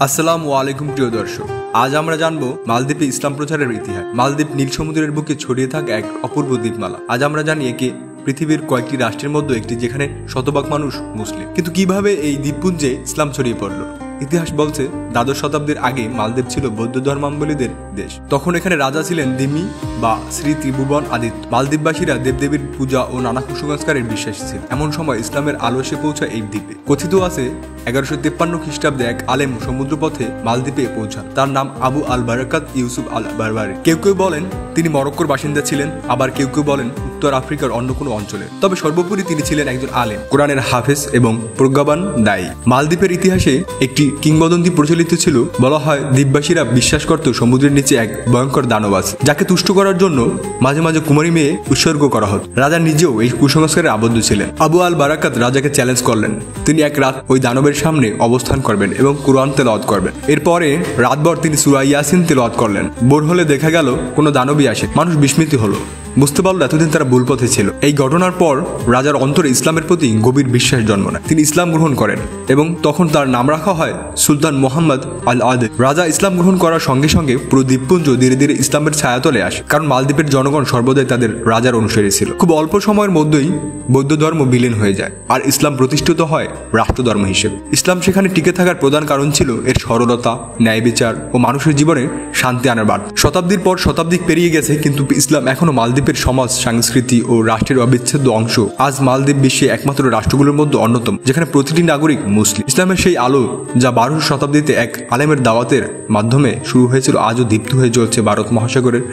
আসসালামু আলাইকুম প্রিয় দর্শক, আজ আমরা জানবো মালদ্বীপে ইসলাম প্রচারের ইতিহাস। মালদ্বীপ নীল সমুদ্রের বুকে ছড়িয়ে থাকা এক অপূর্ব দ্বীপমালা। আজ আমরা জানি একে পৃথিবীর কয়েকটি রাষ্ট্রের মধ্যে একটি, যেখানে শতভাগ মানুষ মুসলিম। কিন্তু কিভাবে এই দ্বীপপুঞ্জে ইসলাম ছড়িয়ে পড়লো? ইতিহাস বলছে দ্বাদশ শতাব্দীর আগে মালদ্বীপ ছিল বৌদ্ধ ধর্মাবলম্বীদের দেশ। তখন এখানে রাজা ছিলেন দিমি বা শ্রী ত্রিভুবন আদিত্য। মালদ্বীপবাসীরা দেবদেবীর পূজা ও নানা কুসংস্কারের বিশ্বাসী ছিল। এমন সময় ইসলামের আলো এসে পৌঁছায় এই দ্বীপে। কথিত আছে 1153 খ্রিস্টাব্দে এক আলেম সমুদ্রপথে মালদ্বীপে পৌঁছান। তার নাম আবু আল বারাকাত ইউসুফ আল বারবারি। কেউ কেউ বলেন তিনি মরক্কোর বাসিন্দা ছিলেন, আবার কেউ কেউ বলেন উত্তর আফ্রিকার অন্য কোনো অঞ্চলে। তবে সর্বোপরি তিনি ছিলেন একজন আলেম, কোরআনের হাফেজ এবং প্রজ্ঞাবান দায়ী। মালদ্বীপের ইতিহাসে একটি কিংবদন্তি প্রচলিত ছিল। বলা হয় দ্বীপবাসীরা বিশ্বাস করত সমুদ্রের নিচে এক ভয়ঙ্কর দানব আছে, যাকে তুষ্ট করার জন্য মাঝে মাঝে কুমারী মেয়ে উৎসর্গ করা হতো। রাজা নিজেও এই কুসংস্কারে আবদ্ধ ছিলেন। আবু আল বারাকাত রাজাকে চ্যালেঞ্জ করলেন। তিনি এক রাত ওই দানবের সামনে অবস্থান করবেন এবং কুরআন তেলাওয়াত করবেন। এরপরে রাতভর তিনি সূরা ইয়াসিন তেলাওয়াত করলেন। ভোর হলে দেখা গেল কোনো দানবই আসে। মানুষ বিস্মিত হলো, বুঝতে পারলো এতদিন তারা ভুল পথে ছিল। এই ঘটনার পর রাজার অন্তরে ইসলামের প্রতি গভীর বিশ্বাস জন্ম নেয়। তিনি ইসলাম গ্রহণ করেন এবং তখন তার নাম রাখা হয় সুলতান মোহাম্মদ আল আদ। রাজা ইসলাম গ্রহণ করার সঙ্গে সঙ্গে পুরো দ্বীপপুঞ্জ ধীরে ধীরে ইসলামের ছায়াতলে আসে, কারণ মালদ্বীপের জনগণ সর্বদাই তাদের রাজার অনুসারী ছিল। খুব অল্প সময়ের মধ্যেই বৌদ্ধ ধর্ম বিলীন হয়ে যায় আর ইসলাম প্রতিষ্ঠিত হয় রাষ্ট্রধর্ম হিসেবে। ইসলাম সেখানে টিকে থাকার প্রধান কারণ ছিল এর সরলতা, ন্যায় বিচার ও মানুষের জীবনে শান্তি আনার বার্তা। শতাব্দীর পর শতাব্দী পেরিয়ে গেছে, কিন্তু ইসলাম এখনো মালদ্বীপের সমাজ, সংস্কৃতি ও রাষ্ট্রের অবিচ্ছেদ্য অংশ। আজ মালদ্বীপ বিশ্বে একমাত্র রাষ্ট্রগুলোর মধ্যে অন্যতম যেখানে প্রতিটি নাগরিক মুসলিম। ইসলামের সেই আলো যা 12শ শতাব্দীতে এক আলেমের দাওয়াতের মাধ্যমে শুরু হয়েছিল, আজও দীপ্ত হয়ে চলছে ভারত মহাসাগরের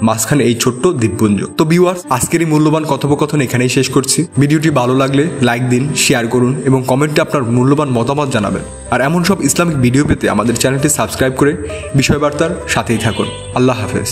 মাঝখানে এই ছোট্ট দ্বীপপুঞ্জ। তো ভিউয়ার্স, আজকের এই মূল্যবান কথোপকথন এখানেই শেষ করছি। ভিডিওটি ভালো লাগলে লাইক দিন, শেয়ার করুন এবং কমেন্টে আপনার মূল্যবান মতামত জানাবেন। আর এমন সব ইসলামিক ভিডিও পেতে আমাদের চ্যানেলটি সাবস্ক্রাইব করে বিষয়বার্তার সাথেই থাকুন। আল্লাহ হাফেজ।